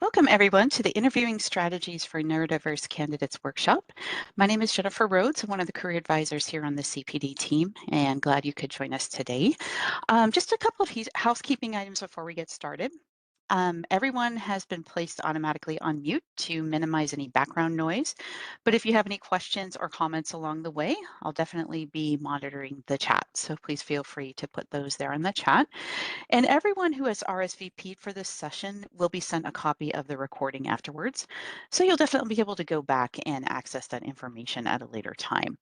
Welcome everyone to the Interviewing Strategies for Neurodiverse Candidates workshop. My name is Jennifer Rhodes. I'm one of the career advisors here on the CPD team and glad you could join us today. Just a couple of housekeeping items before we get started. Everyone has been placed automatically on mute to minimize any background noise. But if you have any questions or comments along the way, I'll definitely be monitoring the chat. So please feel free to put those there in the chat. And everyone who has RSVP'd for this session will be sent a copy of the recording afterwards. So you'll definitely be able to go back and access that information at a later time.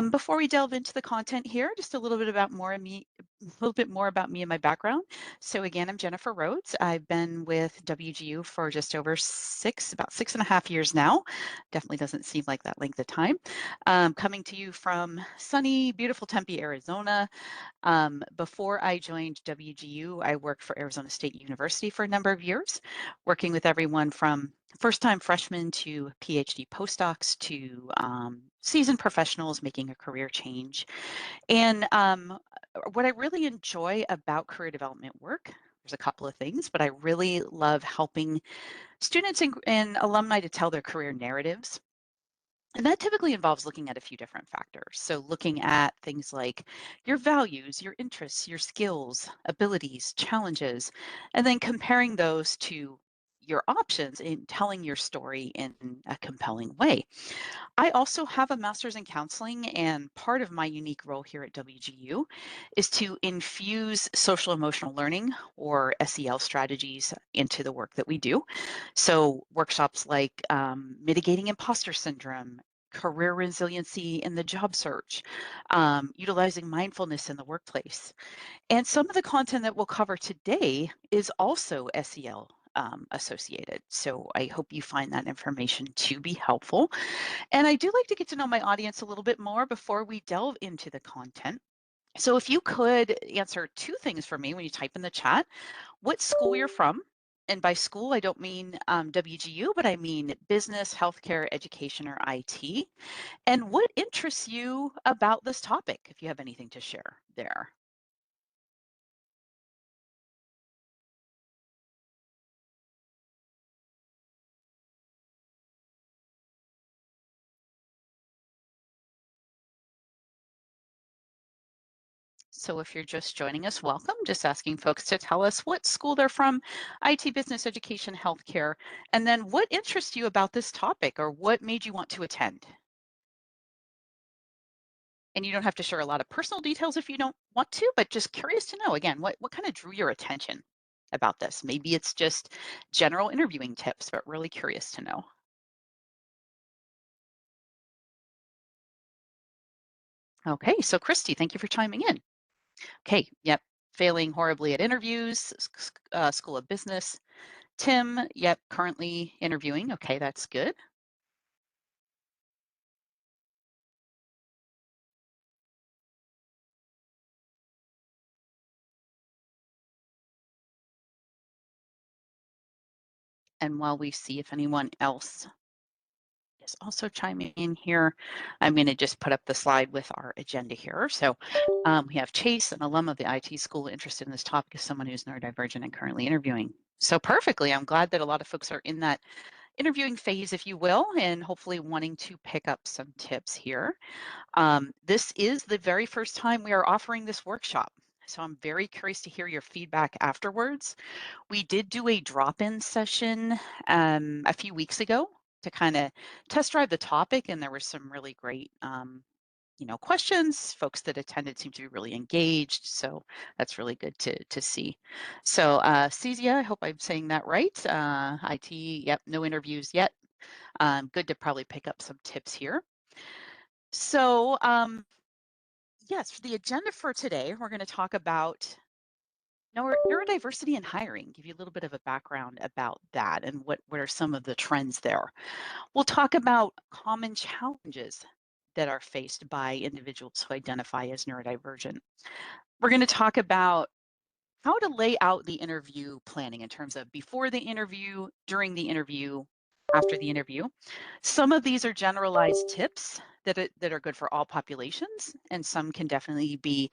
Before we delve into the content here, just a little bit about me, a little bit more about me and my background. So again, I'm Jennifer Rhodes. I've been with WGU for just over about 6.5 years now. Definitely doesn't seem like that length of time. Coming to you from sunny, beautiful Tempe, Arizona. Before I joined WGU, I worked for Arizona State University for a number of years, working with everyone from first-time freshmen to PhD postdocs to seasoned professionals making a career change. And what I really enjoy about career development work, there's a couple of things, but I really love helping students and alumni to tell their career narratives. And that typically involves looking at a few different factors. So looking at things like your values, your interests, your skills, abilities, challenges, and then comparing those to your options in telling your story in a compelling way. I also have a master's in counseling, and part of my unique role here at WGU is to infuse social emotional learning or SEL strategies into the work that we do. So workshops like mitigating imposter syndrome, career resiliency in the job search, utilizing mindfulness in the workplace. And some of the content that we'll cover today is also SEL associated. So I hope you find that information to be helpful. And I do like to get to know my audience a little bit more before we delve into the content. So if you could answer two things for me when you type in the chat, what school you're from, and by school, I don't mean WGU, but I mean business, healthcare, education, or IT, and what interests you about this topic, if you have anything to share there. So if you're just joining us, welcome. Just asking folks to tell us what school they're from, IT, business, education, healthcare, and then what interests you about this topic or what made you want to attend. And you don't have to share a lot of personal details if you don't want to, but just curious to know, again, what kind of drew your attention about this? Maybe it's just general interviewing tips, but really curious to know. Okay, so Christy, thank you for chiming in. Okay, yep, failing horribly at interviews, School of Business. Tim, yep, currently interviewing. Okay, that's good. And while we see if anyone else is also chiming in here, I'm going to just put up the slide with our agenda here. So we have Chase, an alum of the IT school, interested in this topic as someone who's neurodivergent and currently interviewing. So perfectly, I'm glad that a lot of folks are in that interviewing phase, if you will, and hopefully wanting to pick up some tips here. This is the very first time we are offering this workshop. So I'm very curious to hear your feedback afterwards. We did do a drop-in session a few weeks ago to kind of test drive the topic, and there were some really great questions. Folks that attended seemed to be really engaged, so that's really good to see. So Kezia, I hope I'm saying that right. IT, yep, no interviews yet. Good to probably pick up some tips here. So yes, for the agenda for today, we're going to talk about neurodiversity in hiring, give you a little bit of a background about that and what are some of the trends there. We'll talk about common challenges that are faced by individuals who identify as neurodivergent. We're going to talk about how to lay out the interview planning in terms of before the interview, during the interview, after the interview. Some of these are generalized tips that are good for all populations, and some can definitely be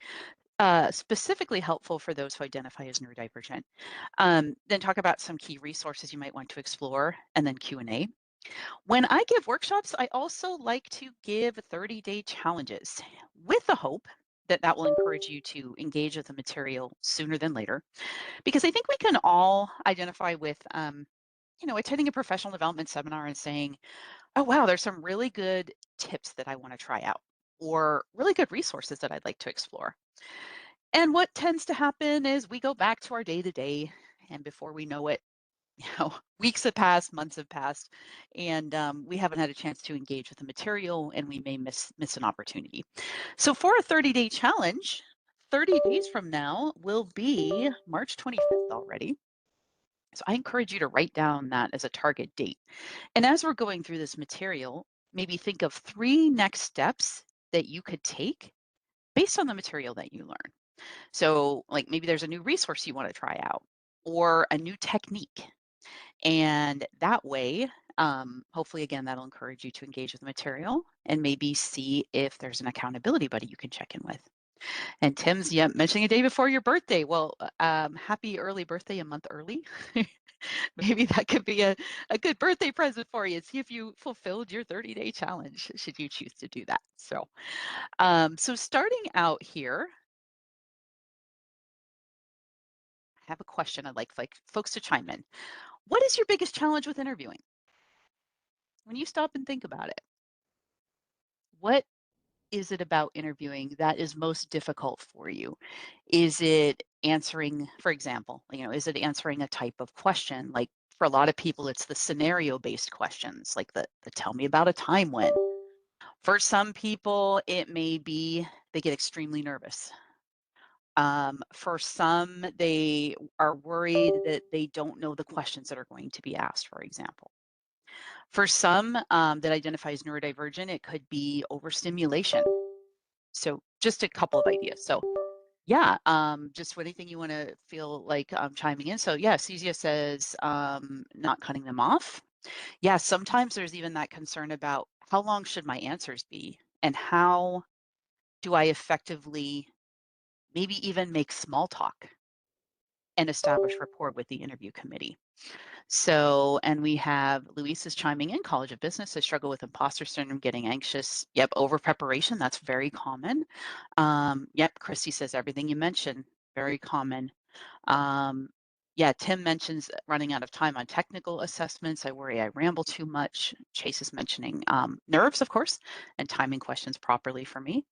specifically helpful for those who identify as neurodivergent. Then talk about some key resources you might want to explore, and then Q&A. When I give workshops, I also like to give 30-day challenges with the hope that that will encourage you to engage with the material sooner than later. Because I think we can all identify with, attending a professional development seminar and saying, oh, wow, there's some really good tips that I want to try out, or really good resources that I'd like to explore. And what tends to happen is we go back to our day to day, and before we know it, weeks have passed, months have passed, and we haven't had a chance to engage with the material, and we may miss an opportunity. So for a 30-day challenge, 30 days from now will be March 25th already. So I encourage you to write down that as a target date. And as we're going through this material, maybe think of 3 next steps that you could take based on the material that you learn. So, like maybe there's a new resource you want to try out or a new technique. And that way, hopefully, again, that'll encourage you to engage with the material and maybe see if there's an accountability buddy you can check in with. And Tim's, yeah, mentioning a day before your birthday. Well, happy early birthday a month early. Maybe that could be a good birthday present for you. See if you fulfilled your 30-day challenge, should you choose to do that. So starting out here, I have a question I'd like folks to chime in. What is your biggest challenge with interviewing? When you stop and think about it, what is it about interviewing that is most difficult for you? Is it answering, for example, is it answering a type of question? Like for a lot of people, it's the scenario-based questions, like the tell me about a time when. For some people, it may be they get extremely nervous. For some, they are worried that they don't know the questions that are going to be asked, for example. For some that identify as neurodivergent, it could be overstimulation. So just a couple of ideas. So yeah, just anything you want to feel like chiming in. So yeah, Cesia says not cutting them off. Yeah, sometimes there's even that concern about how long should my answers be and how do I effectively maybe even make small talk and establish rapport with the interview committee. So, and we have Luis is chiming in, College of Business. I struggle with imposter syndrome, getting anxious. Yep, over preparation, that's very common. Yep, Christy says everything you mentioned, very common. Yeah, Tim mentions running out of time on technical assessments. I worry I ramble too much. Chase is mentioning nerves, of course, and timing questions properly for me.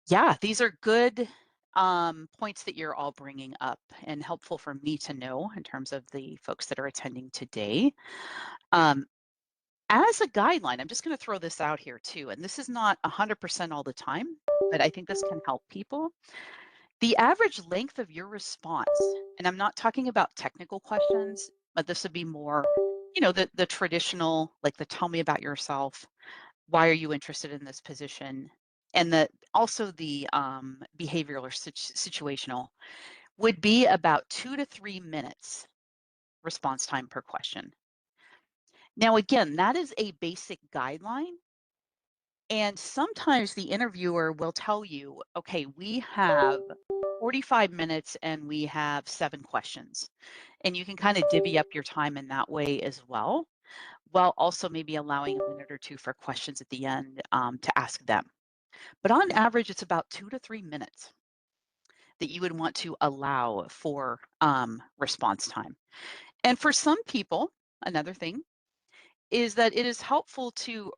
Yeah, these are good points that you're all bringing up and helpful for me to know in terms of the folks that are attending today. Um, as a guideline, I'm just going to throw this out here too, and this is not 100% all the time, but I think this can help people. The average length of your response, and I'm not talking about technical questions, but this would be more, the traditional, like the tell me about yourself, why are you interested in this position, and also the behavioral or situational would be about 2 to 3 minutes response time per question. Now, again, that is a basic guideline. And sometimes the interviewer will tell you, okay, we have 45 minutes and we have 7 questions. And you can kind of divvy up your time in that way as well, while also maybe allowing a minute or two for questions at the end to ask them. But on average, it's about 2 to 3 minutes that you would want to allow for response time. And for some people, another thing is that it is helpful to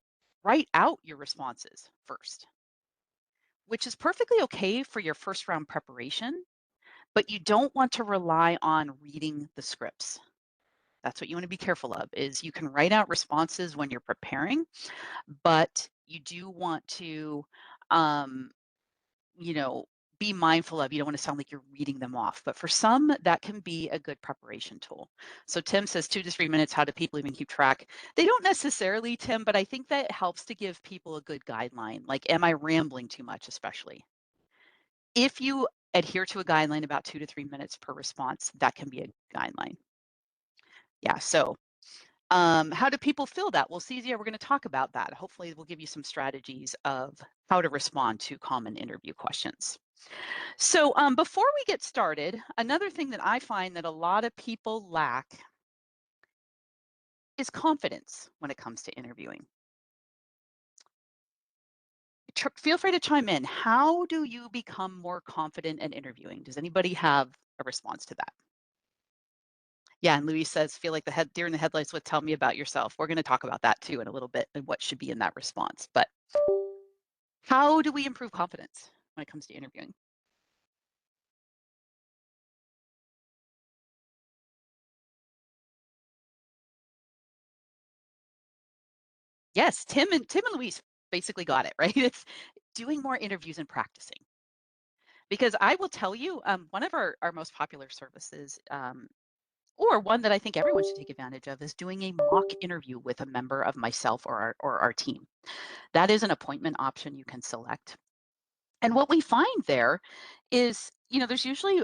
write out your responses first, which is perfectly okay for your first round preparation, but you don't want to rely on reading the scripts. That's what you want to be careful of, is you can write out responses when you're preparing, but you do want to um, you know, be mindful of, you don't want to sound like you're reading them off. But for some, that can be a good preparation tool. So Tim says 2 to 3 minutes. How do people even keep track? They don't necessarily, Tim, but I think that helps to give people a good guideline. Like, am I rambling too much, especially? If you adhere to a guideline about 2 to 3 minutes per response, that can be a guideline. Yeah, so how do people feel that? Well, Cesia, we're going to talk about that. Hopefully we'll give you some strategies of how to respond to common interview questions. So before we get started, another thing that I find that a lot of people lack is confidence when it comes to interviewing. Feel free to chime in. How do you become more confident at interviewing? Does anybody have a response to that? Yeah, and Louise says, feel like the head deer in the headlights with tell me about yourself. We're going to talk about that too in a little bit and what should be in that response. But how do we improve confidence when it comes to interviewing? Yes, Tim and Louise basically got it, right? It's doing more interviews and practicing. Because I will tell you, one of our most popular services, or one that I think everyone should take advantage of, is doing a mock interview with a member of myself or our team. That is an appointment option you can select. And what we find there is, there's usually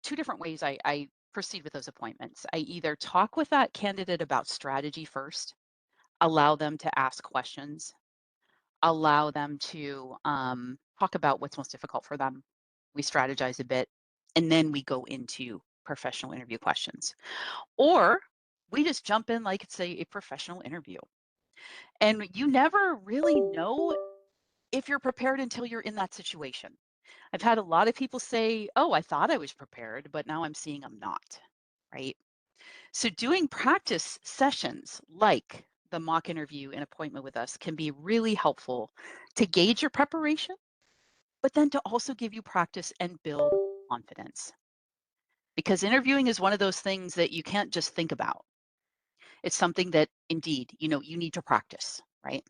two different ways I proceed with those appointments. I either talk with that candidate about strategy first, allow them to ask questions, allow them to talk about what's most difficult for them. We strategize a bit, and then we go into professional interview questions. Or we just jump in like it's a professional interview. And you never really know if you're prepared until you're in that situation. I've had a lot of people say, oh, I thought I was prepared, but now I'm seeing I'm not, right? So doing practice sessions like the mock interview and appointment with us can be really helpful to gauge your preparation, but then to also give you practice and build confidence. Because interviewing is one of those things that you can't just think about. It's something that indeed, you need to practice, right?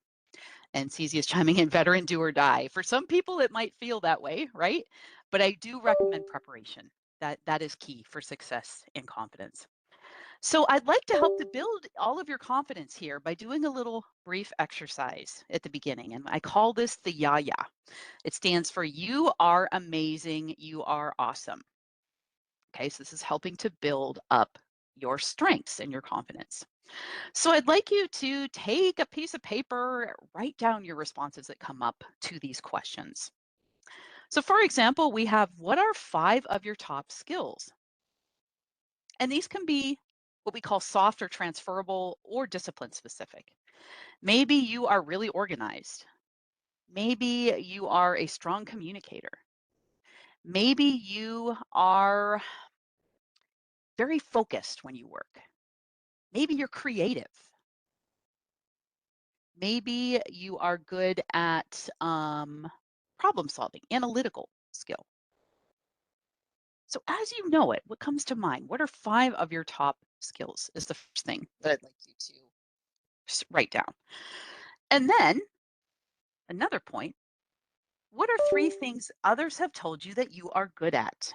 And CZ is chiming in, veteran do or die. For some people, it might feel that way, right? But I do recommend preparation. That is key for success and confidence. So I'd like to help to build all of your confidence here by doing a little brief exercise at the beginning. And I call this the ya. It stands for you are amazing, you are awesome. Okay, so this is helping to build up your strengths and your confidence. So I'd like you to take a piece of paper, write down your responses that come up to these questions. So for example, we have what are 5 of your top skills? And these can be what we call soft or transferable or discipline specific. Maybe you are really organized. Maybe you are a strong communicator. Maybe you are very focused when you work. Maybe you're creative. Maybe you are good at problem solving, analytical skill. So as you know it, what comes to mind? What are 5 of your top skills is the first thing that I'd like you to write down. And then another point, what are 3 things others have told you that you are good at?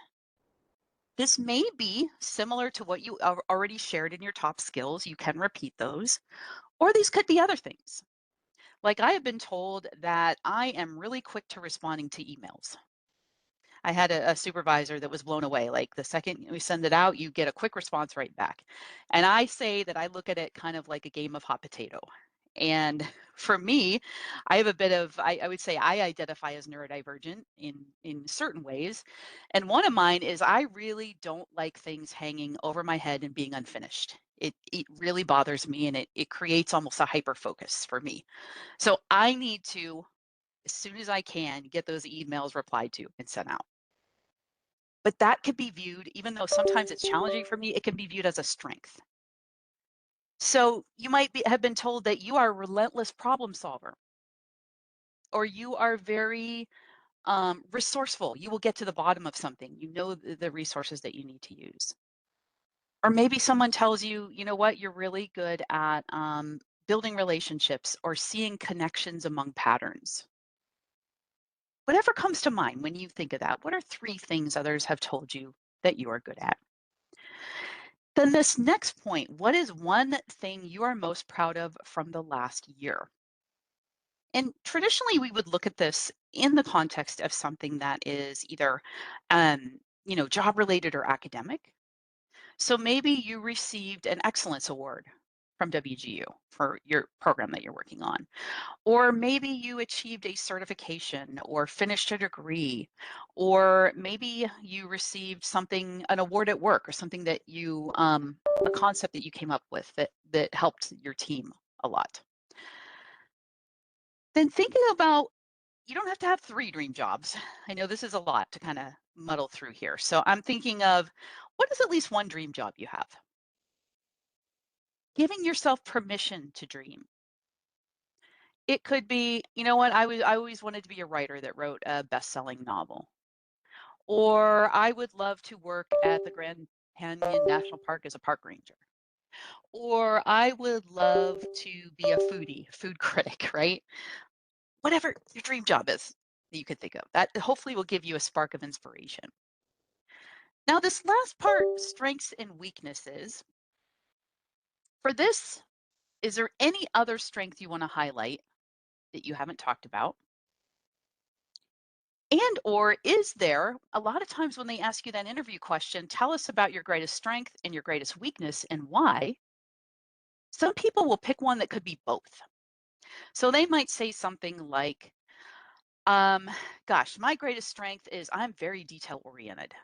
This may be similar to what you already shared in your top skills. You can repeat those, or these could be other things. Like I have been told that I am really quick to responding to emails. I had a supervisor that was blown away. Like the second we send it out, you get a quick response right back. And I say that I look at it kind of like a game of hot potato. And for me, I have a bit of, I would say I identify as neurodivergent in certain ways. And one of mine is I really don't like things hanging over my head and being unfinished. It really bothers me and it creates almost a hyper focus for me. So I need to, as soon as I can, get those emails replied to and sent out. But that could be viewed, even though sometimes it's challenging for me, it can be viewed as a strength. So you might have been told that you are a relentless problem solver, or you are very resourceful. You will get to the bottom of something. You know the resources that you need to use. Or maybe someone tells you, you know what, you're really good at building relationships or seeing connections among patterns. Whatever comes to mind when you think of that, what are 3 things others have told you that you are good at? Then this next point, what is one thing you are most proud of from the last year? And traditionally, we would look at this in the context of something that is either, job related or academic. So maybe you received an excellence award from WGU for your program that you're working on. Or maybe you achieved a certification or finished a degree, or maybe you received something, an award at work, or something that you, a concept that you came up with that helped your team a lot. Then thinking about, you don't have to have 3 dream jobs. I know this is a lot to kind of muddle through here. So I'm thinking of, what is at least one dream job you have? Giving yourself permission to dream. It could be, you know what, I always wanted to be a writer that wrote a best-selling novel. Or I would love to work at the Grand Canyon National Park as a park ranger. Or I would love to be a foodie, food critic, right? Whatever your dream job is that you could think of. That hopefully will give you a spark of inspiration. Now, this last part, strengths and weaknesses. For this, is there any other strength you want to highlight that you haven't talked about? And or is there, a lot of times when they ask you that interview question, tell us about your greatest strength and your greatest weakness and why. Some people will pick one that could be both. So they might say something like, um, gosh, my greatest strength is I'm very detail oriented.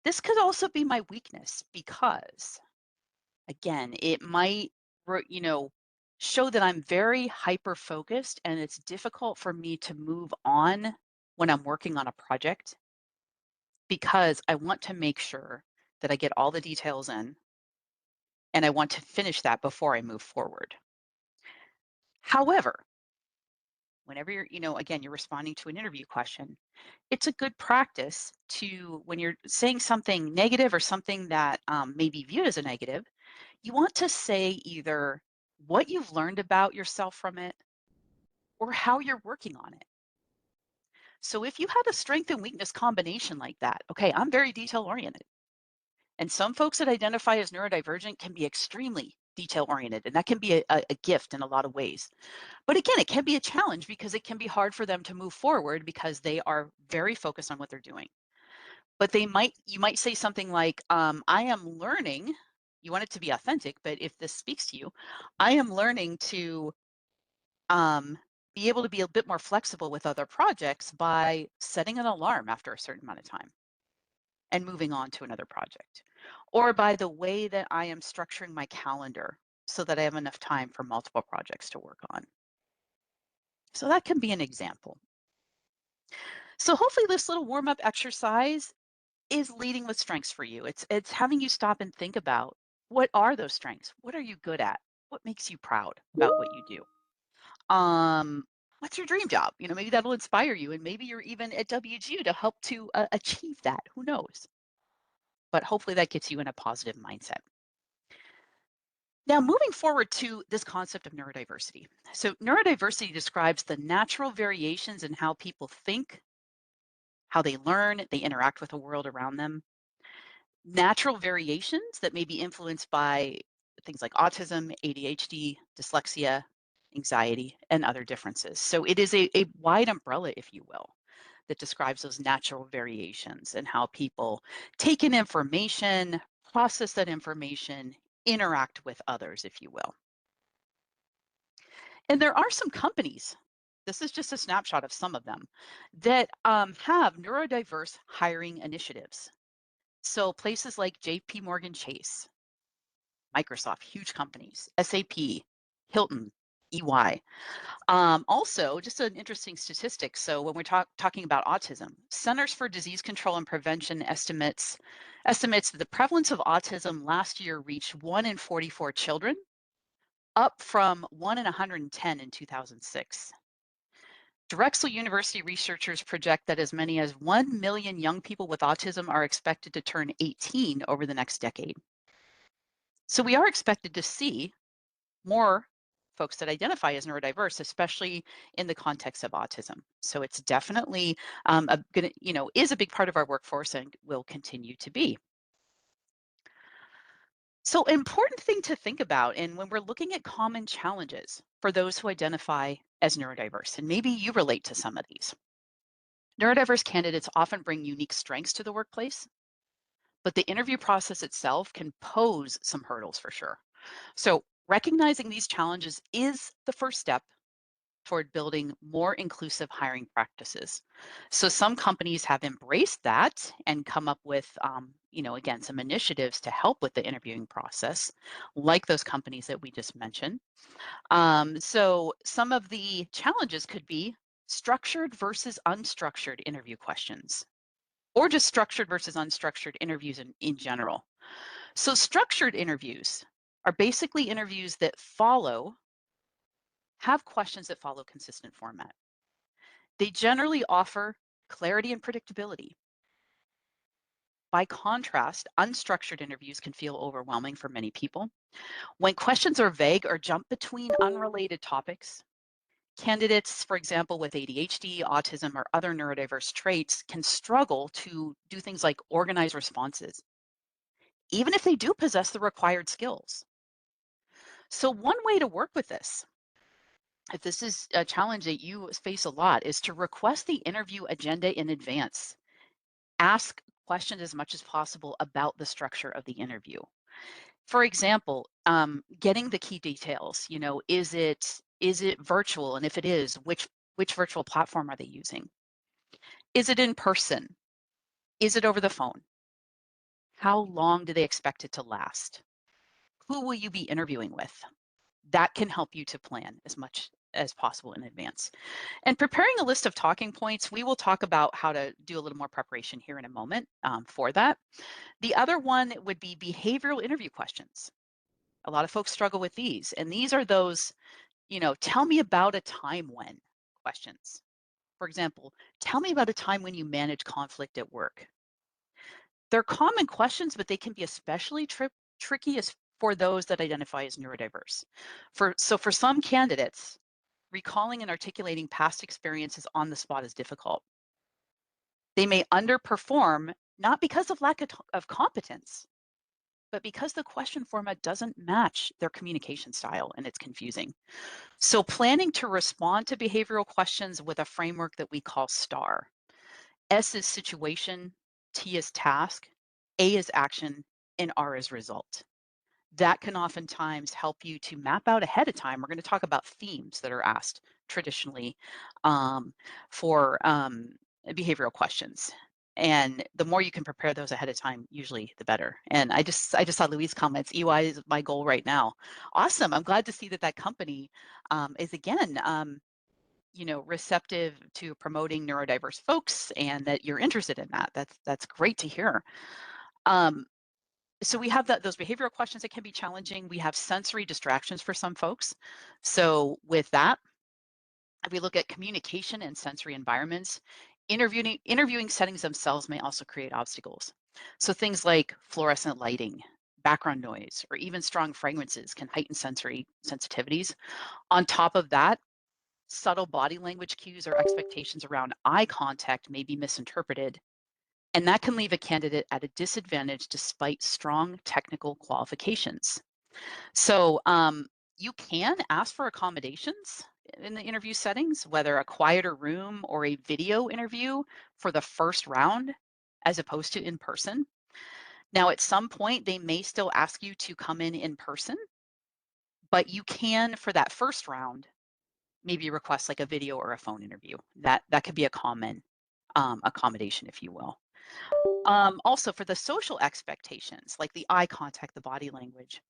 This could also be my weakness because, again, it might, show that I'm very hyper focused and it's difficult for me to move on when I'm working on a project because I want to make sure that I get all the details in and I want to finish that before I move forward. However, whenever you're, again, you're responding to an interview question, it's a good practice to, when you're saying something negative or something that may be viewed as a negative, you want to say either what you've learned about yourself from it or how you're working on it. So if you had a strength and weakness combination like that, okay, I'm very detail oriented. And some folks that identify as neurodivergent can be extremely detail oriented, and that can be a gift in a lot of ways. But again, it can be a challenge because it can be hard for them to move forward because they are very focused on what they're doing. But you might say something like, I am learning, you want it to be authentic, but if this speaks to you, I am learning to um, be able to be a bit more flexible with other projects by setting an alarm after a certain amount of time and moving on to another project, or by the way that I am structuring my calendar so that I have enough time for multiple projects to work on. So that can be an example. So hopefully this little warm-up exercise is leading with strengths for you. It's having you stop and think about, what are those strengths? What are you good at? What makes you proud about what you do? What's your dream job? Maybe that'll inspire you, and maybe you're even at WGU to help to achieve that. Who knows? But hopefully that gets you in a positive mindset. Now, moving forward to this concept of neurodiversity. So, neurodiversity describes the natural variations in how people think, how they learn, they interact with the world around them. Natural variations that may be influenced by things like autism, ADHD, dyslexia, anxiety, and other differences. So, it is a wide umbrella, if you will, that describes those natural variations and how people take in information, process that information, interact with others, if you will. And there are some companies, this is just a snapshot of some of them, that have neurodiverse hiring initiatives. So places like JP Morgan Chase, Microsoft, huge companies, SAP, Hilton, EY. Also, just an interesting statistic. So when we're talking about autism, Centers for Disease Control and Prevention estimates that the prevalence of autism last year reached 1 in 44 children, up from 1 in 110 in 2006. Drexel University researchers project that as many as 1 million young people with autism are expected to turn 18 over the next decade. So we are expected to see more folks that identify as neurodiverse, especially in the context of autism. So it's definitely is a big part of our workforce and will continue to be. So important thing to think about, and when we're looking at common challenges for those who identify as neurodiverse, and maybe you relate to some of these. Neurodiverse candidates often bring unique strengths to the workplace, but the interview process itself can pose some hurdles for sure. So recognizing these challenges is the first step toward building more inclusive hiring practices. So some companies have embraced that and come up with, again, some initiatives to help with the interviewing process, like those companies that we just mentioned. So some of the challenges could be structured versus unstructured interview questions, or just structured versus unstructured interviews in general. So structured interviews are basically interviews that have questions that follow consistent format. They generally offer clarity and predictability. By contrast, unstructured interviews can feel overwhelming for many people. When questions are vague or jump between unrelated topics, candidates, for example, with ADHD, autism, or other neurodiverse traits can struggle to do things like organize responses, even if they do possess the required skills. So one way to work with this, if this is a challenge that you face a lot, is to request the interview agenda in advance. Ask questions as much as possible about the structure of the interview. For example, getting the key details. Is it virtual, and if it is, which virtual platform are they using? Is it in person? Is it over the phone? How long do they expect it to last? Who will you be interviewing with? That can help you to plan as much as possible in advance. And preparing a list of talking points, we will talk about how to do a little more preparation here in a moment for that. The other one would be behavioral interview questions. A lot of folks struggle with these, and these are those, tell me about a time when questions. For example, tell me about a time when you manage conflict at work. They're common questions, but they can be especially tricky as for those that identify as neurodiverse. For some candidates, recalling and articulating past experiences on the spot is difficult. They may underperform, not because of lack of competence, but because the question format doesn't match their communication style and it's confusing. So planning to respond to behavioral questions with a framework that we call STAR. S is situation, T is task, A is action, and R is result. That can oftentimes help you to map out ahead of time. We're going to talk about themes that are asked traditionally for behavioral questions. And the more you can prepare those ahead of time, usually the better. And I just saw Louise comments, EY is my goal right now. Awesome. I'm glad to see that company is again, receptive to promoting neurodiverse folks and that you're interested in that. That's great to hear. So we have those behavioral questions that can be challenging. We have sensory distractions for some folks. So with that, if we look at communication and sensory environments, interviewing settings themselves may also create obstacles. So things like fluorescent lighting, background noise, or even strong fragrances can heighten sensory sensitivities. On top of that, subtle body language cues or expectations around eye contact may be misinterpreted, and that can leave a candidate at a disadvantage despite strong technical qualifications. So you can ask for accommodations in the interview settings, whether a quieter room or a video interview for the first round, as opposed to in person. Now, at some point, they may still ask you to come in person, but you can, for that first round, maybe request like a video or a phone interview. That could be a common accommodation, if you will. Also, for the social expectations, like the eye contact, the body language,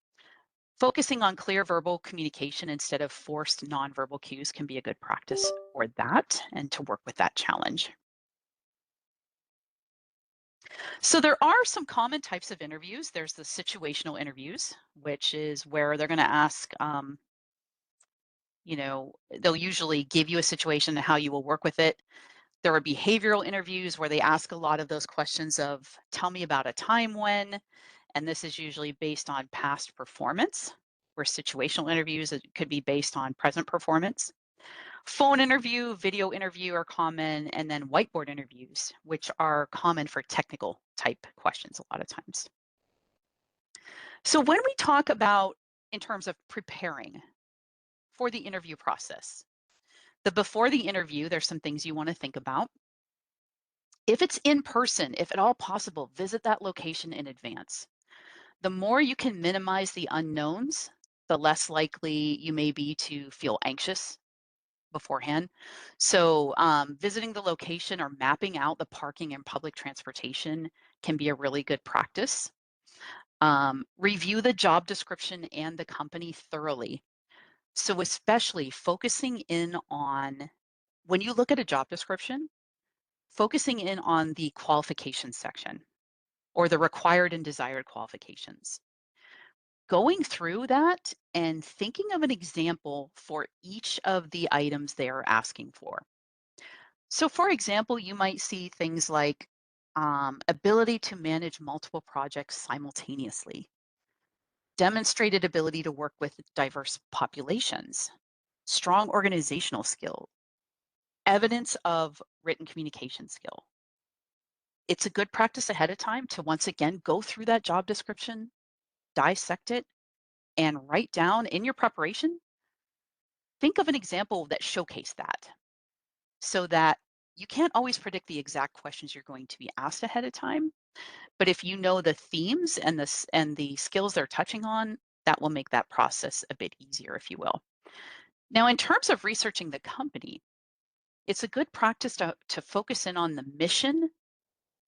focusing on clear verbal communication instead of forced nonverbal cues can be a good practice for that and to work with that challenge. So there are some common types of interviews. There's the situational interviews, which is where they're going to ask, they'll usually give you a situation and how you will work with it. There are behavioral interviews where they ask a lot of those questions of, tell me about a time when, and this is usually based on past performance, where situational interviews, it could be based on present performance. Phone interview, video interview are common, and then whiteboard interviews, which are common for technical type questions a lot of times. So when we talk about in terms of preparing for the interview process, before the interview, there's some things you want to think about. If it's in person, if at all possible, visit that location in advance. The more you can minimize the unknowns, the less likely you may be to feel anxious beforehand. So, visiting the location or mapping out the parking and public transportation can be a really good practice. Review the job description and the company thoroughly. So, especially focusing in on when you look at a job description, focusing in on the qualifications section or the required and desired qualifications. Going through that and thinking of an example for each of the items they are asking for. So, for example, you might see things like ability to manage multiple projects simultaneously, demonstrated ability to work with diverse populations, strong organizational skill, evidence of written communication skill. It's a good practice ahead of time to once again go through that job description, dissect it, and write down in your preparation. Think of an example that showcase that so that you can't always predict the exact questions you're going to be asked ahead of time. But if you know the themes and the skills they're touching on, that will make that process a bit easier, if you will. Now, in terms of researching the company, it's a good practice to focus in on the mission,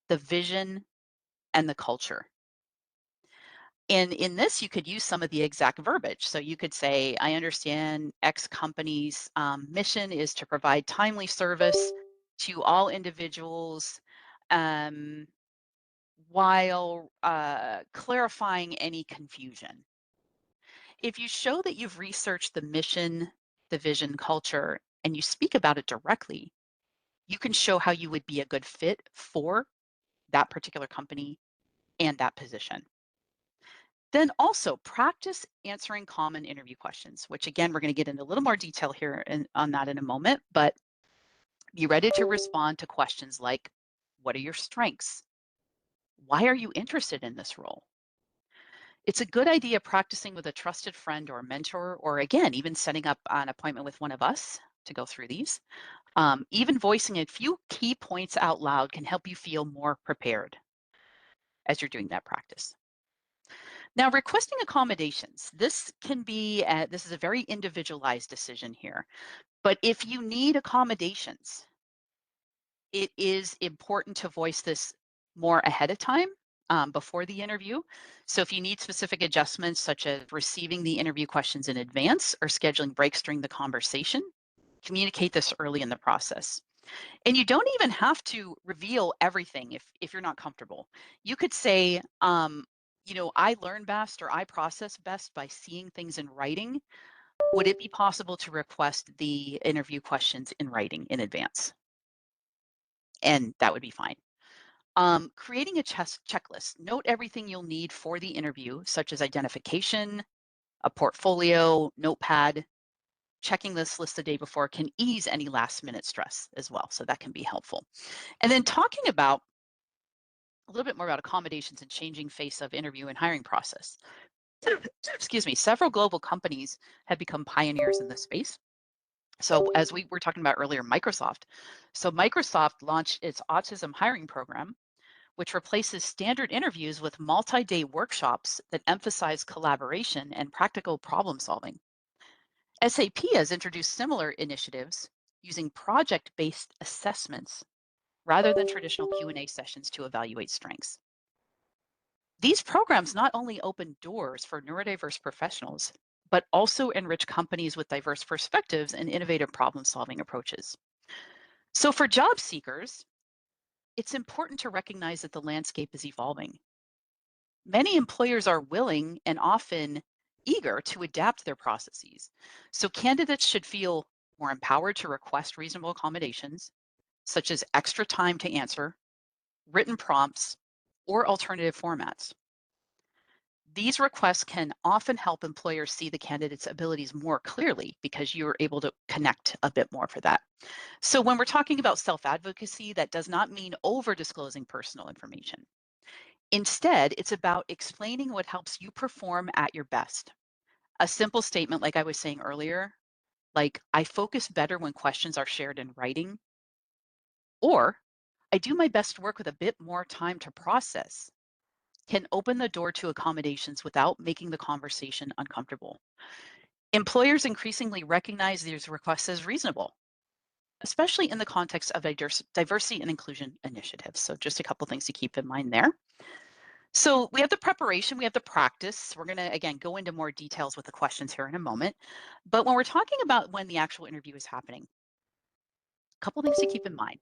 the vision, and the culture. And in this, you could use some of the exact verbiage. So you could say, I understand X company's mission is to provide timely service to all individuals um, while clarifying any confusion. If you show that you've researched the mission, the vision, culture, and you speak about it directly, you can show how you would be a good fit for that particular company and that position. Then also practice answering common interview questions, which again, we're going to get into a little more detail here on that in a moment, but be ready to respond to questions like, what are your strengths? Why are you interested in this role? It's a good idea practicing with a trusted friend or mentor, or again, even setting up an appointment with one of us to go through these. Even voicing a few key points out loud can help you feel more prepared as you're doing that practice. Now, requesting accommodations. This is a very individualized decision here. But if you need accommodations, it is important to voice this more ahead of time before the interview. So if you need specific adjustments, such as receiving the interview questions in advance or scheduling breaks during the conversation, communicate this early in the process. And you don't even have to reveal everything if you're not comfortable. You could say, I learn best or I process best by seeing things in writing. Would it be possible to request the interview questions in writing in advance? And that would be fine. Creating a checklist. Note everything you'll need for the interview, such as identification, a portfolio, notepad. Checking this list the day before can ease any last minute stress as well. So that can be helpful. And then talking about a little bit more about accommodations and changing face of interview and hiring process. Excuse me, several global companies have become pioneers in this space. So as we were talking about earlier, Microsoft. So Microsoft launched its autism hiring program, which replaces standard interviews with multi-day workshops that emphasize collaboration and practical problem solving. SAP has introduced similar initiatives using project-based assessments rather than traditional Q&A sessions to evaluate strengths. These programs not only open doors for neurodiverse professionals, but also enrich companies with diverse perspectives and innovative problem-solving approaches. So for job seekers, it's important to recognize that the landscape is evolving. Many employers are willing and often eager to adapt their processes. So candidates should feel more empowered to request reasonable accommodations, such as extra time to answer, written prompts, or alternative formats. These requests can often help employers see the candidate's abilities more clearly because you're able to connect a bit more for that. So when we're talking about self-advocacy, that does not mean over-disclosing personal information. Instead, it's about explaining what helps you perform at your best. A simple statement, like I was saying earlier, like, I focus better when questions are shared in writing, or I do my best to work with a bit more time to process, can open the door to accommodations without making the conversation uncomfortable. Employers increasingly recognize these requests as reasonable, especially in the context of diversity and inclusion initiatives. So just a couple things to keep in mind there. So we have the preparation, we have the practice. We're going to, again, go into more details with the questions here in a moment. But when we're talking about when the actual interview is happening, a couple things to keep in mind.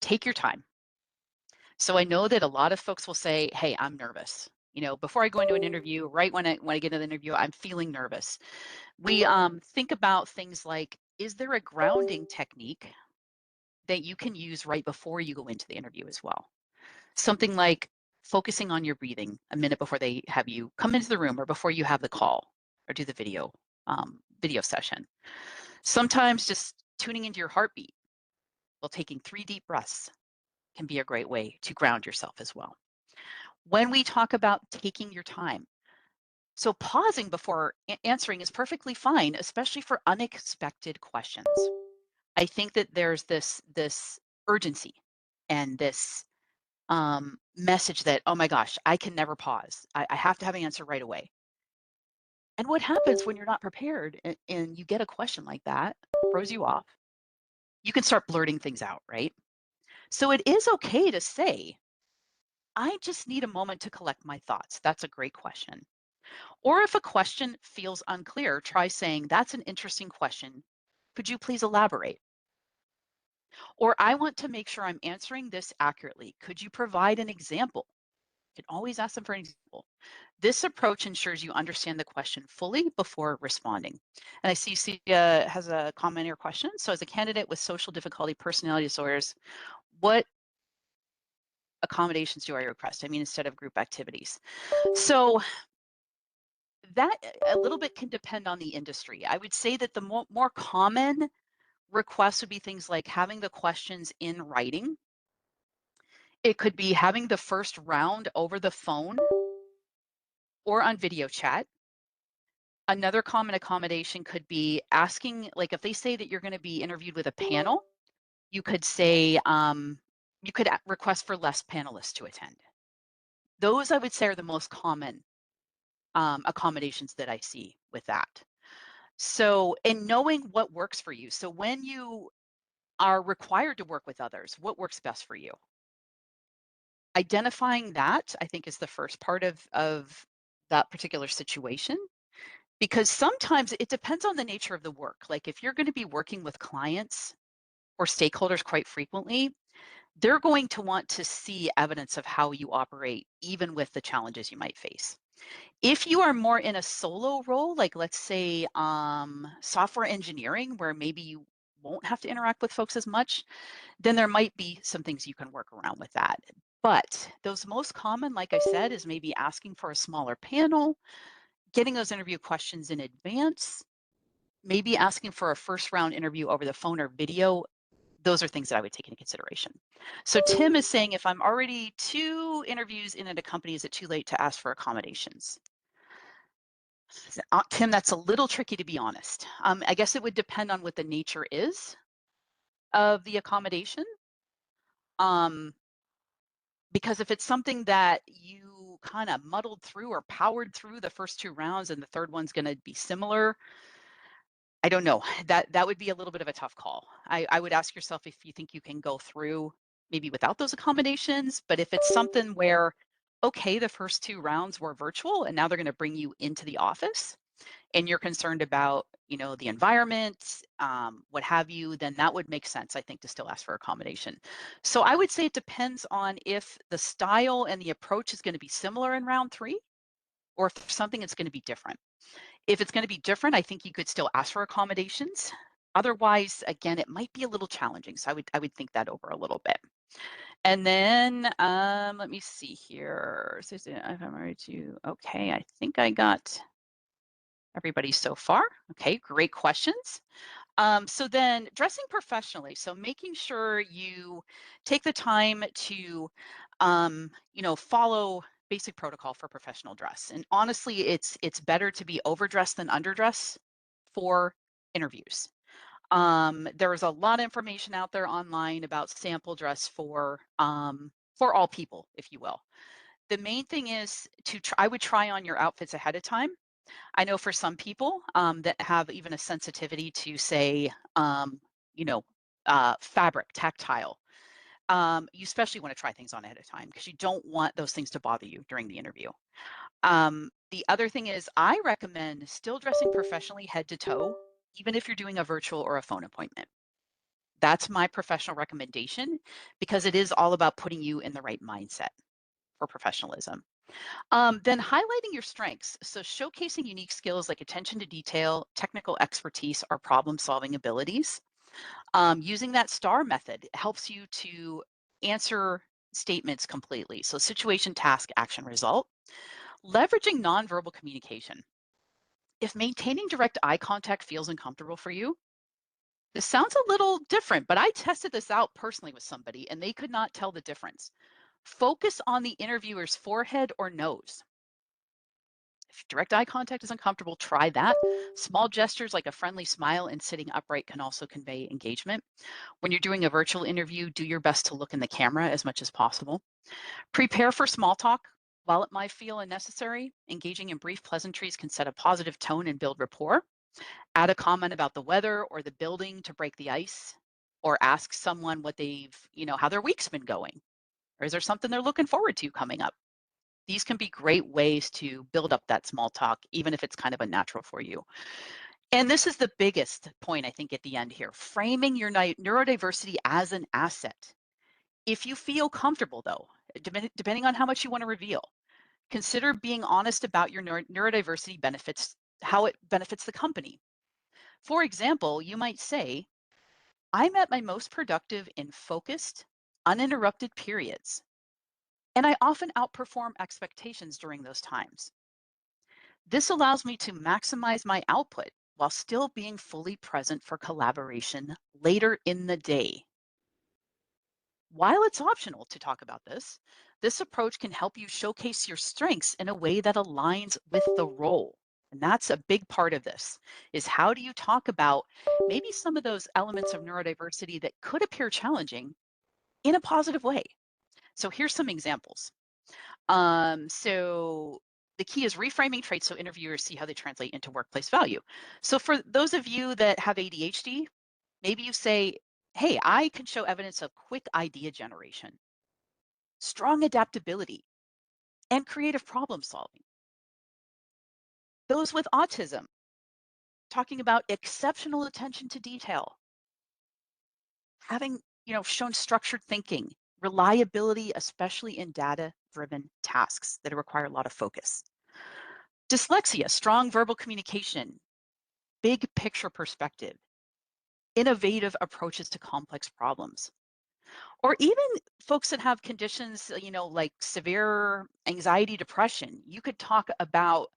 Take your time. So I know that a lot of folks will say, hey, I'm nervous. Before I go into an interview, right when I get into the interview, I'm feeling nervous. We think about things like, is there a grounding technique that you can use right before you go into the interview as well? Something like focusing on your breathing a minute before they have you come into the room or before you have the call or do the video session. Sometimes just tuning into your heartbeat while taking 3 deep breaths can be a great way to ground yourself as well. When we talk about taking your time, so pausing before answering is perfectly fine, especially for unexpected questions. I think that there's this urgency and this message that, oh my gosh, I can never pause. I have to have an answer right away. And what happens when you're not prepared and you get a question like that, throws you off? You can start blurting things out, right? So it is okay to say, I just need a moment to collect my thoughts. That's a great question. Or if a question feels unclear, try saying, that's an interesting question. Could you please elaborate? Or I want to make sure I'm answering this accurately. Could you provide an example? You can always ask them for an example. This approach ensures you understand the question fully before responding. And I see Celia has a comment or question. So as a candidate with social difficulty personality disorders, what accommodations do I request? I mean, instead of group activities. So that a little bit can depend on the industry. I would say that the more common requests would be things like having the questions in writing. It could be having the first round over the phone or on video chat. Another common accommodation could be asking, like if they say that you're going to be interviewed with a panel, you could say, you could request for less panelists to attend. Those I would say are the most common accommodations that I see with that. So, and knowing what works for you. So when you are required to work with others, what works best for you? Identifying that, I think, is the first part of that particular situation. Because sometimes it depends on the nature of the work. Like if you're going to be working with clients or stakeholders quite frequently, they're going to want to see evidence of how you operate, even with the challenges you might face. If you are more in a solo role, like let's say software engineering, where maybe you won't have to interact with folks as much, then there might be some things you can work around with that. But those most common, like I said, is maybe asking for a smaller panel, getting those interview questions in advance, maybe asking for a first round interview over the phone or video. Those are things that I would take into consideration. So Tim is saying, if I'm already 2 interviews in at a company, is it too late to ask for accommodations? Tim, that's a little tricky, to be honest. I guess it would depend on what the nature is of the accommodation. Because if it's something that you kind of muddled through or powered through the first 2 rounds and the third one's going to be similar, I don't know. That would be a little bit of a tough call. I would ask yourself if you think you can go through maybe without those accommodations. But if it's something where, okay, the first 2 rounds were virtual and now they're going to bring you into the office and you're concerned about, the environment, what have you, then that would make sense, I think, to still ask for accommodation. So I would say it depends on if the style and the approach is going to be similar in round 3 or if there's something that's going to be different. If it's going to be different, I think you could still ask for accommodations. Otherwise, again, it might be a little challenging. So I would think that over a little bit. And then let me see here. So if I'm ready to, okay, I think I got everybody so far. Okay, great questions. So then dressing professionally. So making sure you take the time to, follow basic protocol for professional dress. And honestly, it's better to be overdressed than underdressed for interviews. There's a lot of information out there online about sample dress for all people, if you will. The main thing is I would try on your outfits ahead of time. I know for some people that have even a sensitivity to, say, you know, fabric, tactile. You especially want to try things on ahead of time because you don't want those things to bother you during the interview. The other thing is, I recommend still dressing professionally head to toe, even if you're doing a virtual or a phone appointment. That's my professional recommendation because it is all about putting you in the right mindset for professionalism. Then highlighting your strengths. So showcasing unique skills like attention to detail, technical expertise, or problem solving abilities. Using that STAR method helps you to answer statements completely. So situation, task, action, result. Leveraging nonverbal communication. If maintaining direct eye contact feels uncomfortable for you, this sounds a little different, but I tested this out personally with somebody and they could not tell the difference. Focus on the interviewer's forehead or nose. If direct eye contact is uncomfortable, try that. Small gestures like a friendly smile and sitting upright can also convey engagement. When you're doing a virtual interview, do your best to look in the camera as much as possible. Prepare for small talk. While it might feel unnecessary, engaging in brief pleasantries can set a positive tone and build rapport. Add a comment about the weather or the building to break the ice, or ask someone what how their week's been going. Or is there something they're looking forward to coming up? These can be great ways to build up that small talk, even if it's kind of unnatural for you. And this is the biggest point, I think, at the end here, framing your neurodiversity as an asset. If you feel comfortable, though, depending on how much you want to reveal, consider being honest about your neurodiversity benefits, how it benefits the company. For example, you might say, I'm at my most productive in focused, uninterrupted periods, and I often outperform expectations during those times. This allows me to maximize my output while still being fully present for collaboration later in the day. While it's optional to talk about this approach can help you showcase your strengths in a way that aligns with the role. And that's a big part of this is how do you talk about maybe some of those elements of neurodiversity that could appear challenging in a positive way. So here's some examples. So the key is reframing traits so interviewers see how they translate into workplace value. So for those of you that have ADHD, maybe you say, hey, I can show evidence of quick idea generation, strong adaptability, and creative problem solving. Those with autism, talking about exceptional attention to detail, having, shown structured thinking, reliability, especially in data-driven tasks that require a lot of focus. Dyslexia, strong verbal communication, big picture perspective, innovative approaches to complex problems. Or even folks that have conditions, like severe anxiety, depression, you could talk about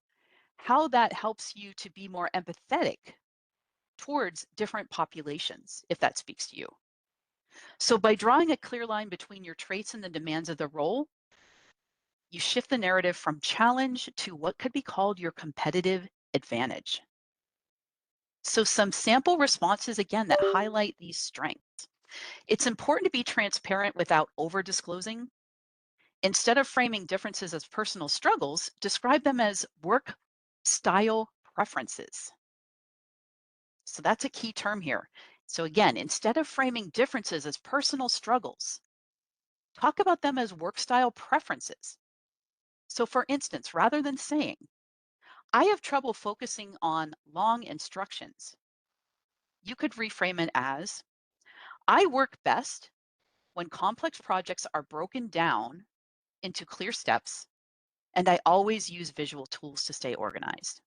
how that helps you to be more empathetic towards different populations, if that speaks to you. So by drawing a clear line between your traits and the demands of the role, you shift the narrative from challenge to what could be called your competitive advantage. So some sample responses, again, that highlight these strengths. It's important to be transparent without over-disclosing. Instead of framing differences as personal struggles, describe them as work style preferences. So that's a key term here. So again, instead of framing differences as personal struggles, talk about them as work style preferences. So for instance, rather than saying, I have trouble focusing on long instructions, you could reframe it as, I work best when complex projects are broken down into clear steps, and I always use visual tools to stay organized.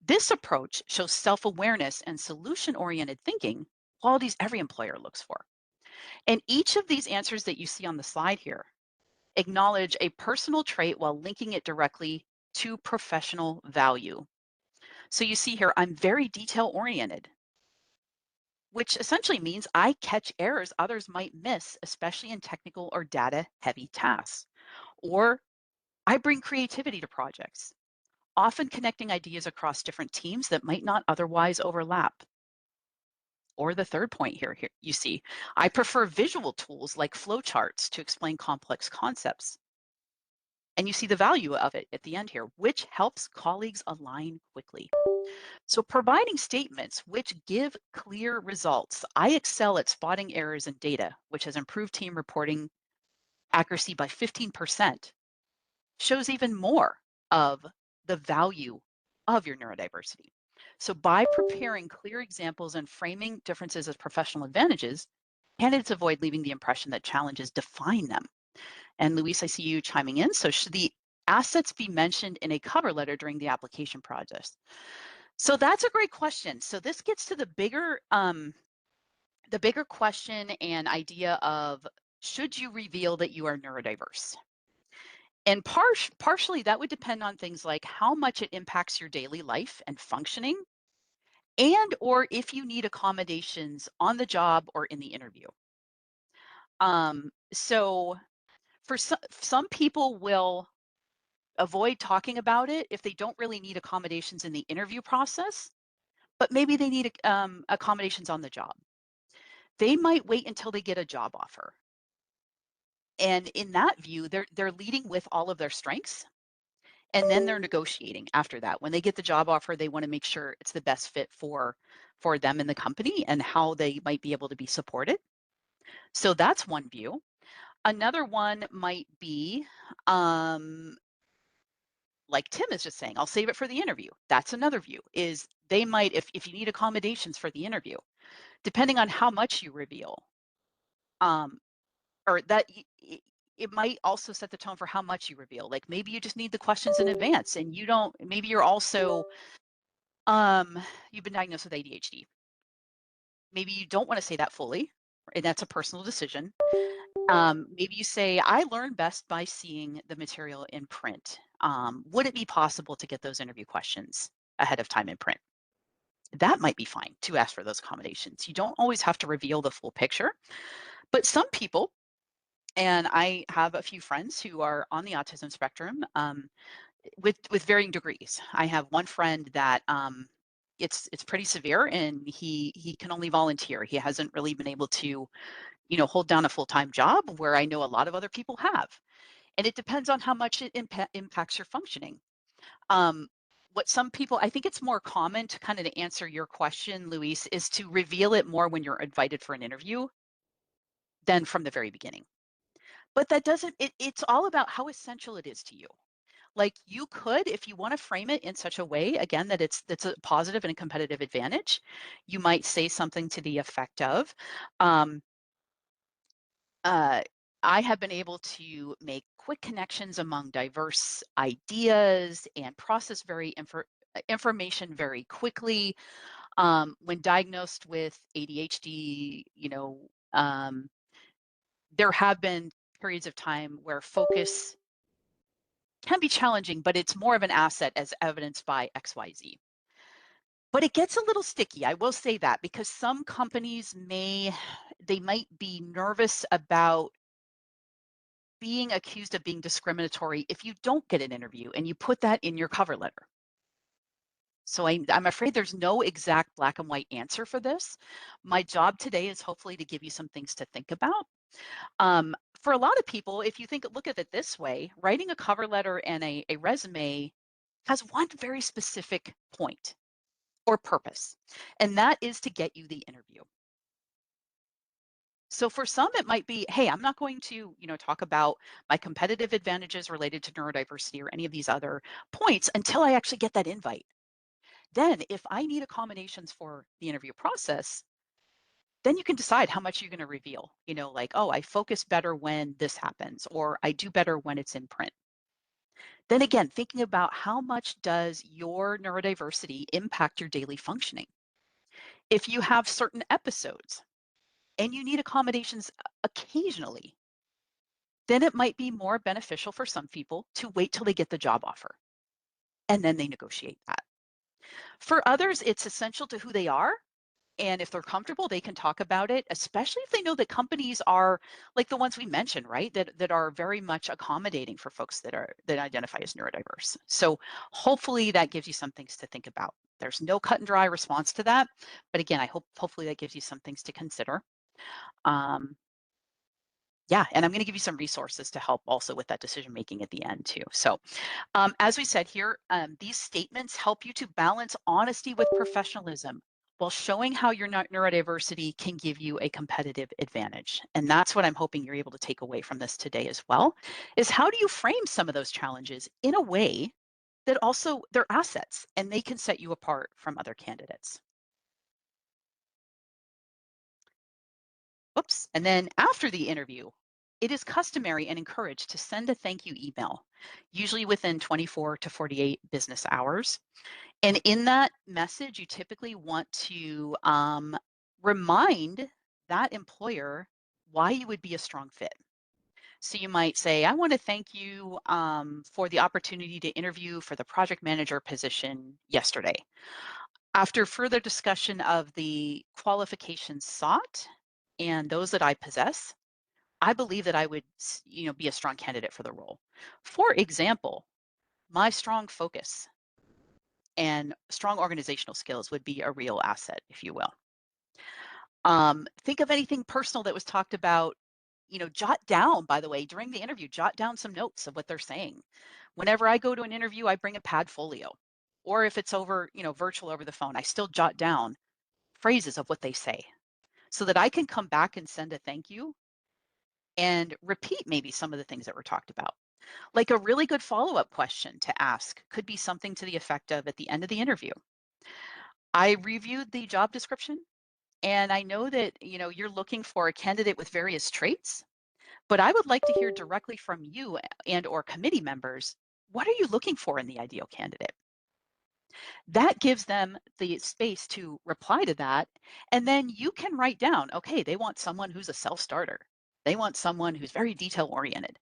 This approach shows self-awareness and solution-oriented thinking, qualities every employer looks for. And each of these answers that you see on the slide here acknowledge a personal trait while linking it directly to professional value. So you see here, I'm very detail-oriented, which essentially means I catch errors others might miss, especially in technical or data-heavy tasks. Or I bring creativity to projects, often connecting ideas across different teams that might not otherwise overlap. Or the third point here you see, I prefer visual tools like flowcharts to explain complex concepts. And you see the value of it at the end here, which helps colleagues align quickly. So providing statements which give clear results. I excel at spotting errors in data, which has improved team reporting accuracy by 15%, shows even more of the value of your neurodiversity. So by preparing clear examples and framing differences as professional advantages, candidates avoid leaving the impression that challenges define them. And Luis, I see you chiming in. So should the assets be mentioned in a cover letter during the application process? So that's a great question. So this gets to the bigger question and idea of, should you reveal that you are neurodiverse? And partially that would depend on things like how much it impacts your daily life and functioning, and or if you need accommodations on the job or in the interview. So for some people will avoid talking about it if they don't really need accommodations in the interview process, but maybe they need accommodations on the job. They might wait until they get a job offer. And in that view, they're leading with all of their strengths, and then they're negotiating after that. When they get the job offer, they want to make sure it's the best fit for them and the company and how they might be able to be supported. So that's one view. Another one might be like Tim is just saying, I'll save it for the interview. That's another view, is they might, if you need accommodations for the interview, depending on how much you reveal, um, or that it might also set the tone for how much you reveal. Like maybe you just need the questions in advance and you don't, maybe you're also, you've been diagnosed with ADHD. Maybe you don't want to say that fully, and that's a personal decision. Maybe you say, I learn best by seeing the material in print. Would it be possible to get those interview questions ahead of time in print? That might be fine to ask for those accommodations. You don't always have to reveal the full picture, but some people, and I have a few friends who are on the autism spectrum, with varying degrees. I have one friend that it's pretty severe, and he can only volunteer. He hasn't really been able to, hold down a full-time job, where I know a lot of other people have. And it depends on how much it impacts your functioning. Um, what some people, I think it's more common to kind of to answer your question, Luis, is to reveal it more when you're invited for an interview than from the very beginning. But that doesn't, it's all about how essential it is to you. Like you could, if you want to frame it in such a way, again, that that's a positive and a competitive advantage, you might say something to the effect of, um, uh, I have been able to make quick connections among diverse ideas and process information very quickly. When diagnosed with ADHD, there have been periods of time where focus can be challenging, but it's more of an asset as evidenced by XYZ. But it gets a little sticky, I will say that, because some companies they might be nervous about being accused of being discriminatory if you don't get an interview and you put that in your cover letter. So I'm afraid there's no exact black and white answer for this. My job today is hopefully to give you some things to think about. For a lot of people, if you look at it this way, writing a cover letter and a resume has one very specific point or purpose, and that is to get you the interview. So for some, it might be, hey, I'm not going to, talk about my competitive advantages related to neurodiversity or any of these other points until I actually get that invite. Then if I need accommodations for the interview process, then you can decide how much you're going to reveal, like, oh, I focus better when this happens, or I do better when it's in print. Then again, thinking about how much does your neurodiversity impact your daily functioning? If you have certain episodes and you need accommodations occasionally, then it might be more beneficial for some people to wait till they get the job offer and then they negotiate that. For others, it's essential to who they are. And if they're comfortable, they can talk about it, especially if they know that companies are like the ones we mentioned, right? That are very much accommodating for folks that identify as neurodiverse. So hopefully that gives you some things to think about. There's no cut and dry response to that. But again, hopefully that gives you some things to consider. Yeah, and I'm going to give you some resources to help also with that decision making at the end too. So as we said here, these statements help you to balance honesty with professionalism while showing how your neurodiversity can give you a competitive advantage. And that's what I'm hoping you're able to take away from this today as well, is how do you frame some of those challenges in a way that also they're assets and they can set you apart from other candidates. Oops. And then after the interview, it is customary and encouraged to send a thank you email, usually within 24 to 48 business hours. And in that message, you typically want to remind that employer why you would be a strong fit. So you might say, I want to thank you for the opportunity to interview for the project manager position yesterday. After further discussion of the qualifications sought and those that I possess, I believe that I would, be a strong candidate for the role. For example, my strong focus and strong organizational skills would be a real asset, if you will. Think of anything personal that was talked about, jot down, by the way, during the interview, jot down some notes of what they're saying. Whenever I go to an interview, I bring a pad folio. Or if it's over, virtual over the phone, I still jot down phrases of what they say so that I can come back and send a thank you and repeat maybe some of the things that were talked about. Like a really good follow-up question to ask could be something to the effect of at the end of the interview. I reviewed the job description and I know that, you're looking for a candidate with various traits, but I would like to hear directly from you and or committee members, what are you looking for in the ideal candidate? That gives them the space to reply to that. And then you can write down, okay, they want someone who's a self-starter. They want someone who's very detail oriented.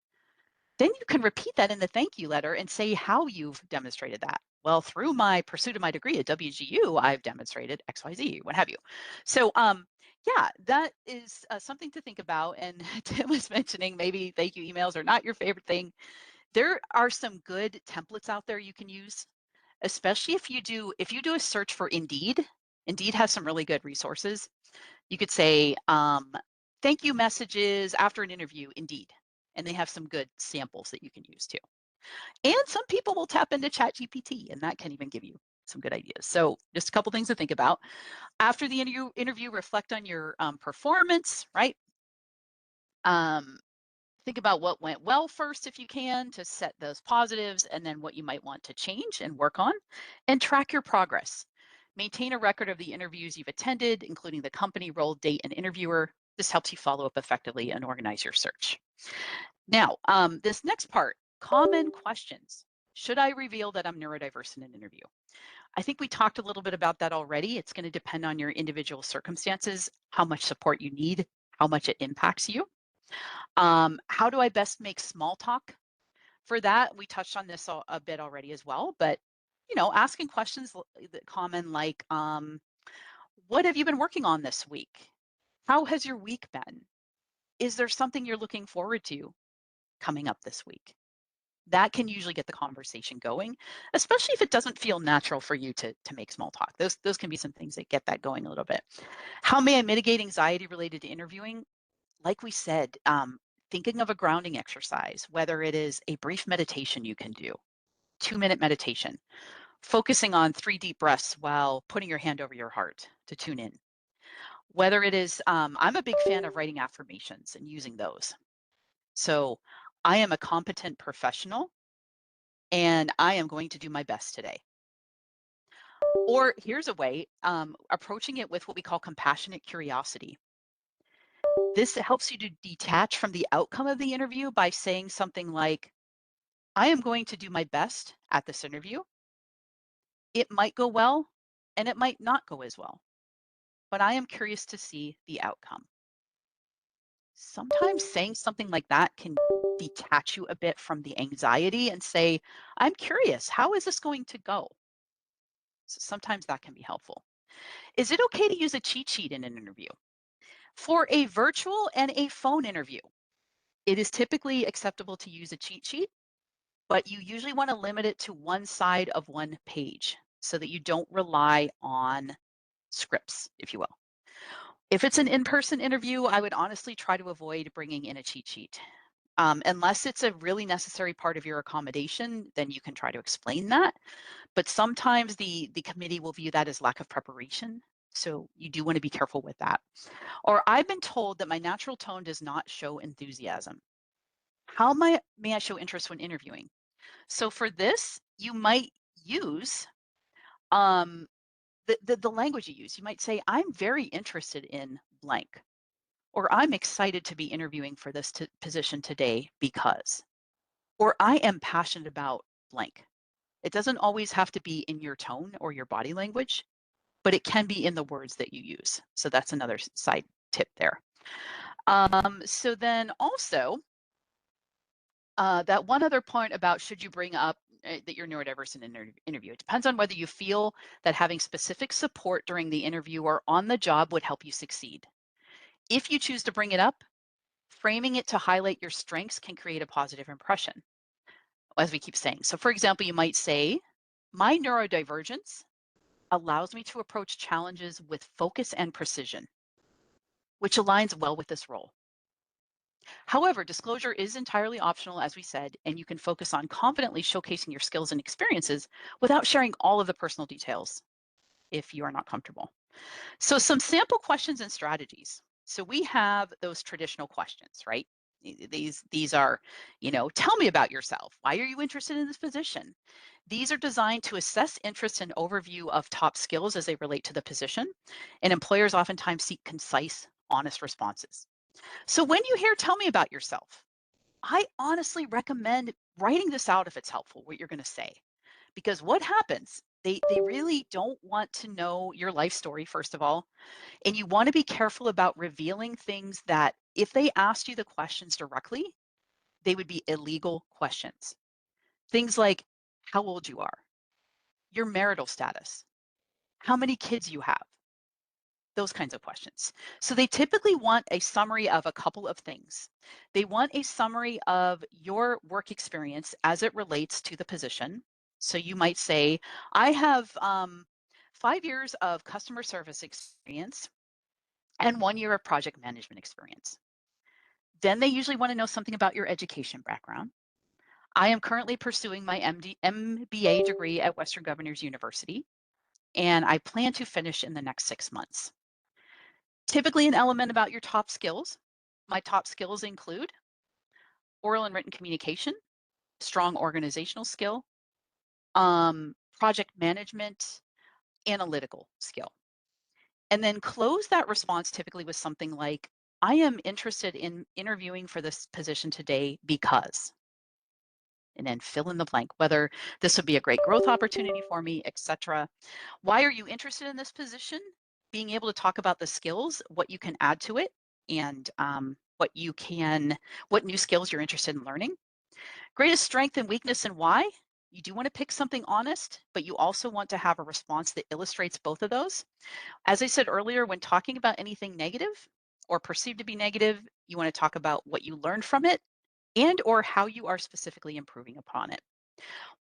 Then you can repeat that in the thank you letter and say how you've demonstrated that. Well, through my pursuit of my degree at WGU, I've demonstrated XYZ, what have you. So, yeah, that is something to think about. And Tim was mentioning maybe thank you emails are not your favorite thing. There are some good templates out there you can use, especially if you do a search for Indeed. Indeed has some really good resources. You could say, thank you messages after an interview, Indeed. And they have some good samples that you can use too. And some people will tap into ChatGPT, and that can even give you some good ideas. So just a couple things to think about. After the interview, reflect on your performance, right? Think about what went well first if you can to set those positives, and then what you might want to change and work on, and track your progress. Maintain a record of the interviews you've attended, including the company, role, date, and interviewer. This helps you follow up effectively and organize your search. Now, this next part, common questions. Should I reveal that I'm neurodiverse in an interview? I think we talked a little bit about that already. It's going to depend on your individual circumstances, how much support you need, how much it impacts you. How do I best make small talk? For that, we touched on this a bit already as well, but asking questions common like, what have you been working on this week? How has your week been? Is there something you're looking forward to coming up this week? That can usually get the conversation going, especially if it doesn't feel natural for you to make small talk. Those can be some things that get that going a little bit. How may I mitigate anxiety related to interviewing? Like we said, thinking of a grounding exercise, whether it is a brief meditation you can do, 2-minute meditation, focusing on 3 deep breaths while putting your hand over your heart to tune in. Whether it is, I'm a big fan of writing affirmations and using those. So I am a competent professional and I am going to do my best today. Or here's a way, approaching it with what we call compassionate curiosity. This helps you to detach from the outcome of the interview by saying something like, I am going to do my best at this interview. It might go well and it might not go as well, but I am curious to see the outcome. Sometimes saying something like that can detach you a bit from the anxiety and say, I'm curious, how is this going to go? So sometimes that can be helpful. Is it okay to use a cheat sheet in an interview? For a virtual and a phone interview, it is typically acceptable to use a cheat sheet, but you usually want to limit it to one side of one page. so that you don't rely on scripts, if you will. If it's an in-person interview, I would honestly try to avoid bringing in a cheat sheet. Unless it's a really necessary part of your accommodation, then you can try to explain that. But sometimes the committee will view that as lack of preparation. So you do want to be careful with that. Or I've been told that my natural tone does not show enthusiasm. How may I show interest when interviewing? So for this, you might use um, the language you use. You might say, I'm very interested in blank, or I'm excited to be interviewing for this position today because, or I am passionate about blank. It doesn't always have to be in your tone or your body language, but it can be in the words that you use. So that's another side tip there. So then also, that one other point about should you bring up that you're neurodiverse in an interview. It depends on whether you feel that having specific support during the interview or on the job would help you succeed. If you choose to bring it up, framing it to highlight your strengths can create a positive impression, as we keep saying. So for example, you might say, my neurodivergence allows me to approach challenges with focus and precision, which aligns well with this role. However, disclosure is entirely optional, as we said, and you can focus on confidently showcasing your skills and experiences without sharing all of the personal details if you are not comfortable. So some sample questions and strategies. So we have those traditional questions, right? These are, tell me about yourself. Why are you interested in this position? These are designed to assess interest and overview of top skills as they relate to the position, and employers oftentimes seek concise, honest responses. So when you hear tell me about yourself, I honestly recommend writing this out if it's helpful, what you're going to say. Because what happens, they really don't want to know your life story, first of all. And you want to be careful about revealing things that if they asked you the questions directly, they would be illegal questions. Things like how old you are, your marital status, how many kids you have, those kinds of questions. So they typically want a summary of a couple of things. They want a summary of your work experience as it relates to the position. So you might say, I have 5 years of customer service experience and 1 year of project management experience. Then they usually want to know something about your education background. I am currently pursuing my MBA degree at Western Governors University, and I plan to finish in the next 6 months. Typically an element about your top skills. My top skills include oral and written communication, strong organizational skill, project management, analytical skill. And then close that response typically with something like, I am interested in interviewing for this position today because, and then fill in the blank, whether this would be a great growth opportunity for me, etc. Why are you interested in this position? Being able to talk about the skills, what you can add to it, and what new skills you're interested in learning. Greatest strength and weakness and why. You do want to pick something honest, but you also want to have a response that illustrates both of those. As I said earlier, when talking about anything negative or perceived to be negative, you want to talk about what you learned from it and or how you are specifically improving upon it.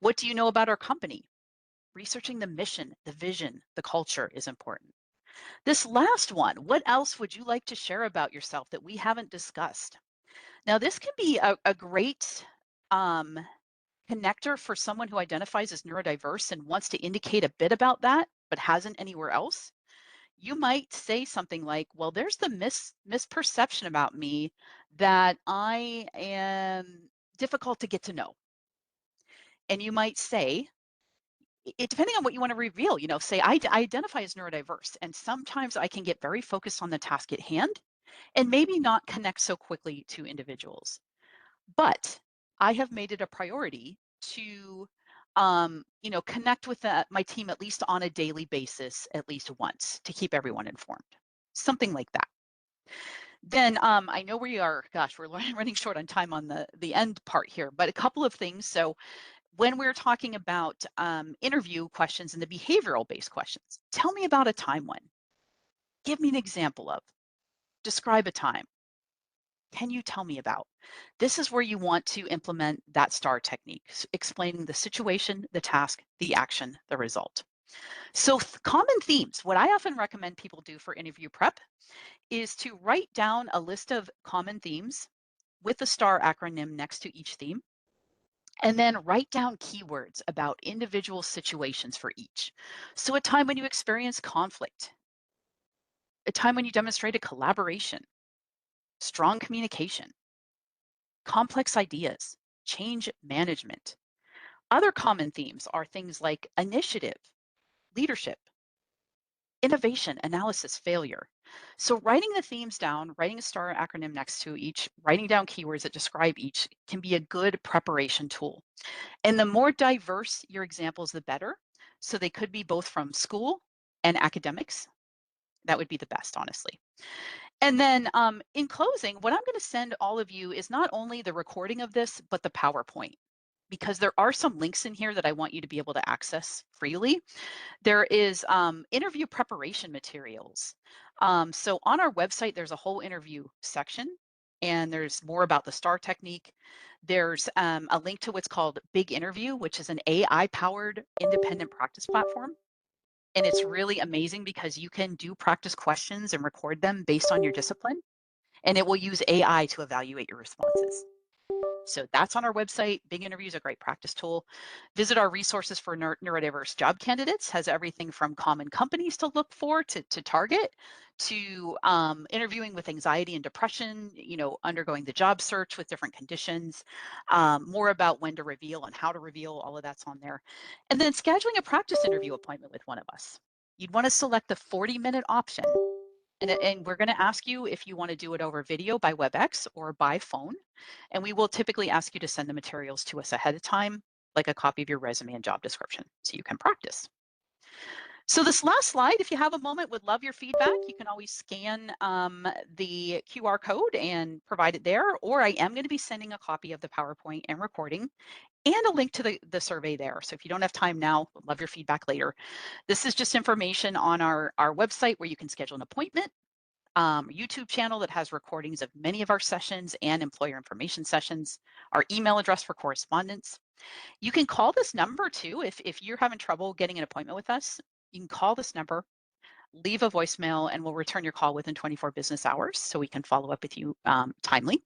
What do you know about our company? Researching the mission, the vision, the culture is important. This last one, what else would you like to share about yourself that we haven't discussed? Now, this can be a great connector for someone who identifies as neurodiverse and wants to indicate a bit about that, but hasn't anywhere else. You might say something like, well, there's the misperception about me that I am difficult to get to know. And you might say, depending on what you want to reveal, say, I identify as neurodiverse, and sometimes I can get very focused on the task at hand and maybe not connect so quickly to individuals. But I have made it a priority to, connect with my team at least on a daily basis, at least once, to keep everyone informed. Something like that. Then I know we are, gosh, we're running short on time on the end part here, but a couple of things. So when we're talking about interview questions and the behavioral based questions, tell me about a time when. Give me an example of. Describe a time. Can you tell me about? This is where you want to implement that STAR technique, explaining the situation, the task, the action, the result. So common themes, what I often recommend people do for interview prep is to write down a list of common themes with the STAR acronym next to each theme, and then write down keywords about individual situations for each. So a time when you experience conflict, a time when you demonstrated collaboration, strong communication, complex ideas, change management. Other common themes are things like initiative, leadership, innovation, analysis, failure. So writing the themes down, writing a STAR acronym next to each, writing down keywords that describe each can be a good preparation tool. And the more diverse your examples, the better. So they could be both from school and academics. That would be the best, honestly. And then in closing, what I'm going to send all of you is not only the recording of this, but the PowerPoint, because there are some links in here that I want you to be able to access freely. There is interview preparation materials. So on our website, there's a whole interview section, and there's more about the STAR technique. There's a link to what's called Big Interview, which is an AI-powered independent practice platform. And it's really amazing because you can do practice questions and record them based on your discipline, and it will use AI to evaluate your responses. So that's on our website. Big Interview is a great practice tool. Visit our resources for neurodiverse job candidates, has everything from common companies to look for to target, to interviewing with anxiety and depression, undergoing the job search with different conditions, more about when to reveal and how to reveal, all of that's on there. And then scheduling a practice interview appointment with one of us. You'd want to select the 40-minute option. And we're going to ask you if you want to do it over video by WebEx or by phone. And we will typically ask you to send the materials to us ahead of time, like a copy of your resume and job description, so you can practice. So this last slide, if you have a moment, would love your feedback. You can always scan the QR code and provide it there, or I am going to be sending a copy of the PowerPoint and recording and a link to the survey there. So if you don't have time now, would love your feedback later. This is just information on our website where you can schedule an appointment. YouTube channel that has recordings of many of our sessions and employer information sessions, our email address for correspondence. You can call this number too if you're having trouble getting an appointment with us. You can call this number, leave a voicemail, and we'll return your call within 24 business hours so we can follow up with you timely.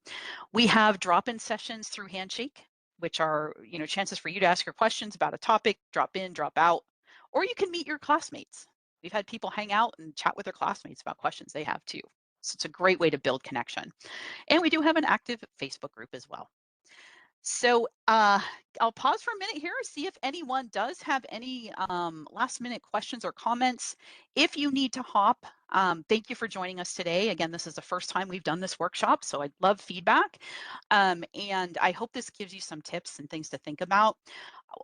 We have drop-in sessions through Handshake, which are chances for you to ask your questions about a topic, drop in, drop out, or you can meet your classmates. We've had people hang out and chat with their classmates about questions they have too. So it's a great way to build connection. And we do have an active Facebook group as well. So I'll pause for a minute here, see if anyone does have any last minute questions or comments. If you need to hop, thank you for joining us today. Again, this is the first time we've done this workshop, so I'd love feedback. And I hope this gives you some tips and things to think about.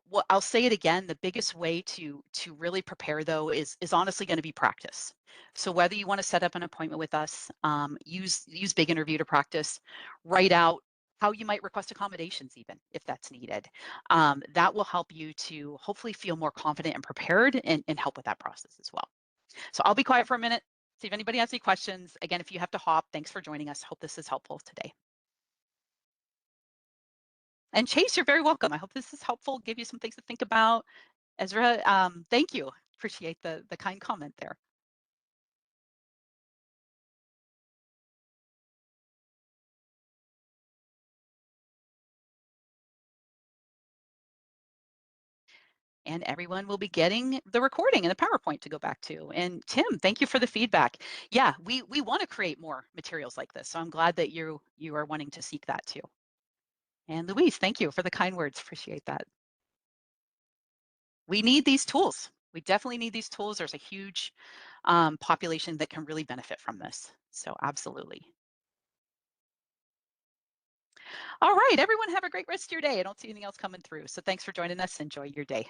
Well, I'll say it again, the biggest way to really prepare though is honestly going to be practice. So whether you want to set up an appointment with us, use Big Interview to practice, write out how you might request accommodations even if that's needed. That will help you to hopefully feel more confident and prepared and help with that process as well. So I'll be quiet for a minute, see if anybody has any questions. Again, if you have to hop, thanks for joining us. Hope this is helpful today. And Chase, you're very welcome. I hope this is helpful, give you some things to think about. Ezra, thank you. Appreciate the kind comment there. And everyone will be getting the recording and the PowerPoint to go back to. And Tim, thank you for the feedback. Yeah, we want to create more materials like this. So I'm glad that you are wanting to seek that too. And Louise, thank you for the kind words. Appreciate that. We need these tools. We definitely need these tools. There's a huge population that can really benefit from this. So absolutely. All right, everyone have a great rest of your day. I don't see anything else coming through. So thanks for joining us. Enjoy your day.